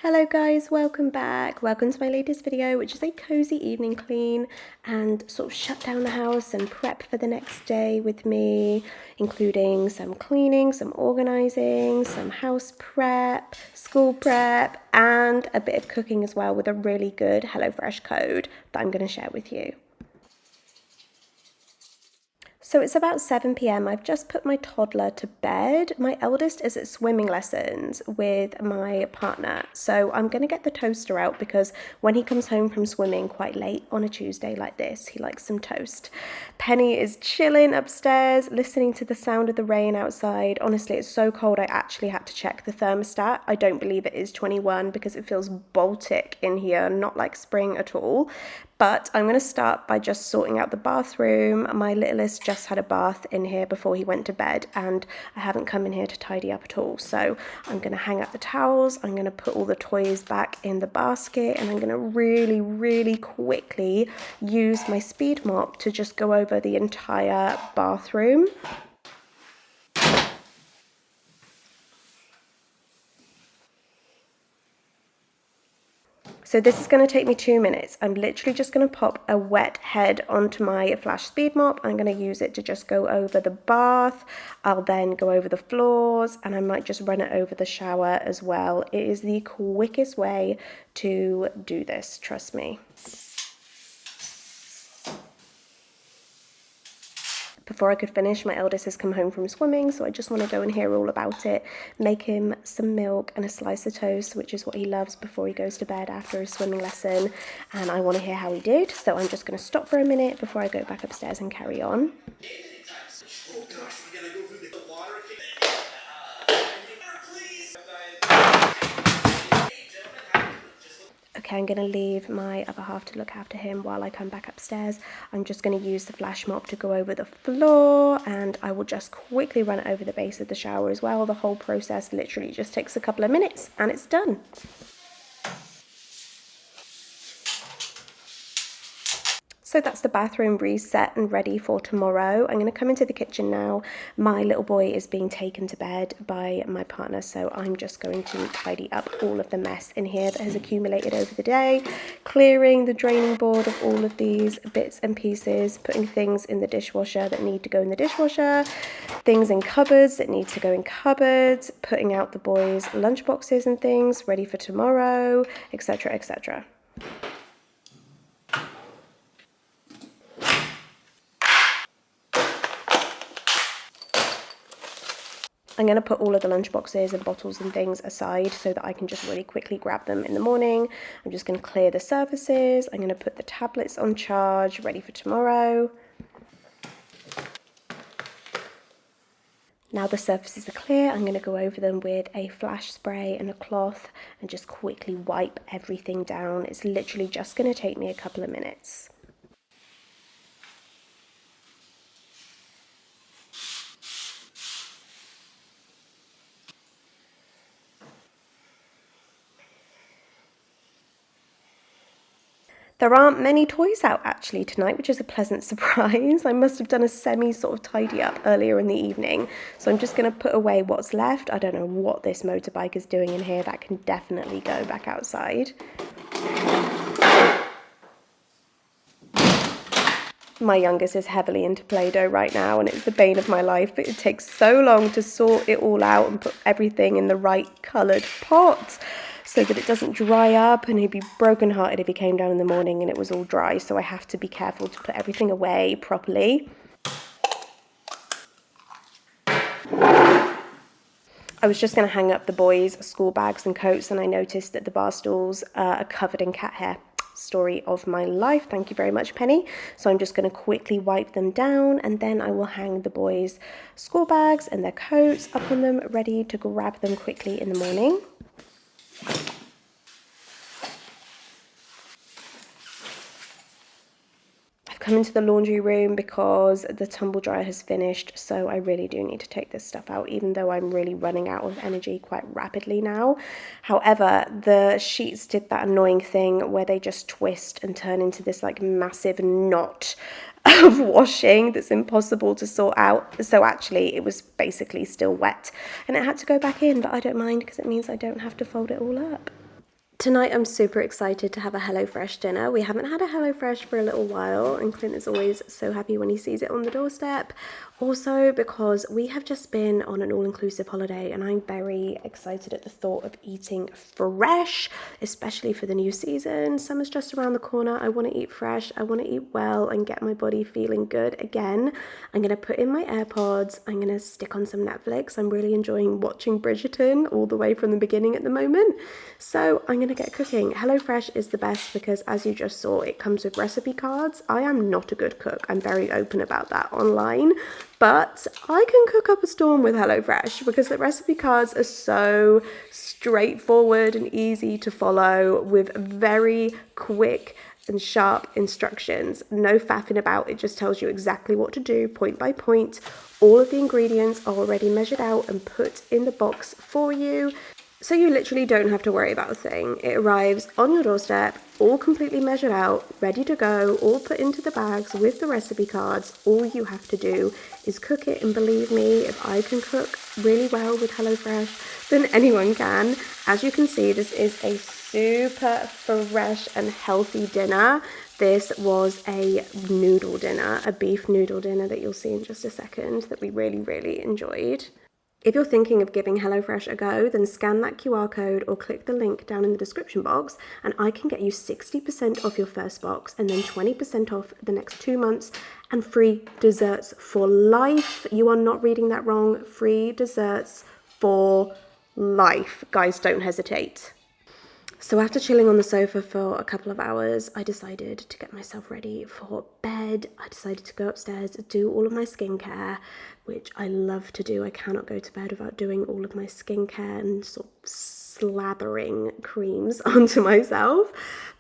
Hello guys, welcome back. Welcome to my latest video, which is a cozy evening clean and sort of shut down the house and prep for the next day with me, including some cleaning, some organising, some house prep, school prep, and a bit of cooking as well with a really good HelloFresh code that I'm going to share with you. So it's about 7 p.m. I've just put my toddler to bed. My eldest is at swimming lessons with my partner. So I'm going to get the toaster out because when he comes home from swimming quite late on a Tuesday like this, he likes some toast. Penny is chilling upstairs, listening to the sound of the rain outside. Honestly, it's so cold I actually had to check the thermostat. I don't believe it is 21 because it feels Baltic in here, not like spring at all. But I'm going to start by just sorting out the bathroom. My littlest just had a bath in here before he went to bed and I haven't come in here to tidy up at all. So I'm going to hang up the towels, I'm going to put all the toys back in the basket, and I'm going to really quickly use my speed mop to just go over the entire bathroom. So this is going to take me 2 minutes. I'm literally just going to pop a wet head onto my flash speed mop. I'm going to use it to just go over the bath. I'll then go over the floors and I might just run it over the shower as well. It is the quickest way to do this, trust me. Before I could finish, my eldest has come home from swimming, so I just want to go and hear all about it, make him some milk and a slice of toast, which is what he loves before he goes to bed after his swimming lesson, and I want to hear how he did, so I'm just going to stop for a minute before I go back upstairs and carry on. Oh gosh, we gotta go through the water. Okay, I'm going to leave my other half to look after him while I come back upstairs. I'm just going to use the flash mop to go over the floor, and I will just quickly run it over the base of the shower as well. The whole process literally just takes a couple of minutes and it's done. So that's the bathroom reset and ready for tomorrow. I'm going to come into the kitchen now. My little boy is being taken to bed by my partner, so I'm just going to tidy up all of the mess in here that has accumulated over the day, clearing the draining board of all of these bits and pieces, putting things in the dishwasher that need to go in the dishwasher, things in cupboards that need to go in cupboards, putting out the boys' lunch boxes and things ready for tomorrow, etc., etc. I'm going to put all of the lunch boxes and bottles and things aside so that I can just really quickly grab them in the morning. I'm just going to clear the surfaces. I'm going to put the tablets on charge, ready for tomorrow. Now the surfaces are clear, I'm going to go over them with a flash spray and a cloth and just quickly wipe everything down. It's literally just going to take me a couple of minutes. There aren't many toys out actually tonight, which is a pleasant surprise. I must have done a semi sort of tidy up earlier in the evening. So I'm just going to put away what's left. I don't know what this motorbike is doing in here. That can definitely go back outside. My youngest is heavily into Play-Doh right now and it's the bane of my life, but it takes so long to sort it all out and put everything in the right coloured pot so that it doesn't dry up, and he'd be brokenhearted if he came down in the morning and it was all dry, so I have to be careful to put everything away properly. I was just going to hang up the boys' school bags and coats and I noticed that the bar stools are covered in cat hair. Story of my life, thank you very much, Penny. So I'm just going to quickly wipe them down and then I will hang the boys' school bags and their coats up on them, ready to grab them quickly in the morning. I've come into the laundry room because the tumble dryer has finished, so I really do need to take this stuff out, even though I'm really running out of energy quite rapidly now. However, the sheets did that annoying thing where they just twist and turn into this like massive knot of washing that's impossible to sort out. So actually it was basically still wet and it had to go back in, but I don't mind because it means I don't have to fold it all up. Tonight I'm super excited to have a HelloFresh dinner. We haven't had a HelloFresh for a little while and Clint is always so happy when he sees it on the doorstep. Also because we have just been on an all-inclusive holiday and I'm very excited at the thought of eating fresh, especially for the new season. Summer's just around the corner. I want to eat fresh, I want to eat well and get my body feeling good again. I'm going to put in my AirPods, I'm going to stick on some Netflix. I'm really enjoying watching Bridgerton all the way from the beginning at the moment. So I'm going to get cooking. HelloFresh is the best because as you just saw, it comes with recipe cards. I am not a good cook. I'm very open about that online. But I can cook up a storm with HelloFresh because the recipe cards are so straightforward and easy to follow with very quick and sharp instructions. No faffing about, it just tells you exactly what to do point by point. All of the ingredients are already measured out and put in the box for you. So you literally don't have to worry about a thing. It arrives on your doorstep, all completely measured out, ready to go, all put into the bags with the recipe cards. All you have to do is cook it, and believe me, if I can cook really well with HelloFresh, then anyone can. As you can see, this is a super fresh and healthy dinner. This was a noodle dinner, a beef noodle dinner that you'll see in just a second that we really enjoyed. If you're thinking of giving HelloFresh a go, then scan that QR code or click the link down in the description box and I can get you 60% off your first box and then 20% off the next 2 months and free desserts for life. You are not reading that wrong. Free desserts for life. Guys, don't hesitate. So after chilling on the sofa for a couple of hours, I decided to get myself ready for bed. I decided to go upstairs, do all of my skincare, which I love to do. I cannot go to bed without doing all of my skincare and sort of slathering creams onto myself.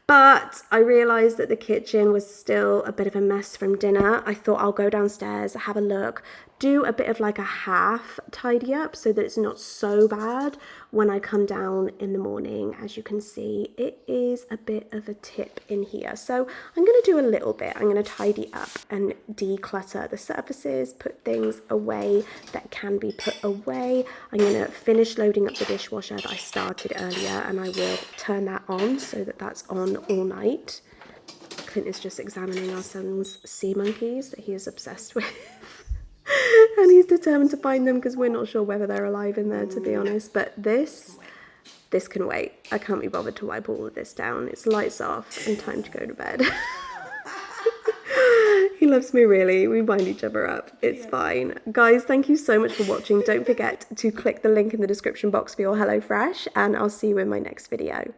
But I realised that the kitchen was still a bit of a mess from dinner. I thought I'll go downstairs, have a look, do a bit of like a half tidy up so that it's not so bad when I come down in the morning. As you can see, it is a bit of a tip in here. So I'm going to do a little bit. I'm going to tidy up and declutter the surfaces, put things away that can be put away. I'm going to finish loading up the dishwasher that I started earlier and I will turn that on so that that's on all night. Clint is just examining our son's sea monkeys that he is obsessed with. And he's determined to find them because we're not sure whether they're alive in there, to be honest. But this can wait. I can't be bothered to wipe all of this down. It's lights off and time to go to bed. He loves me really. We wind each other up. It's fine. Guys, thank you so much for watching. Don't forget to click the link in the description box for your HelloFresh and I'll see you in my next video.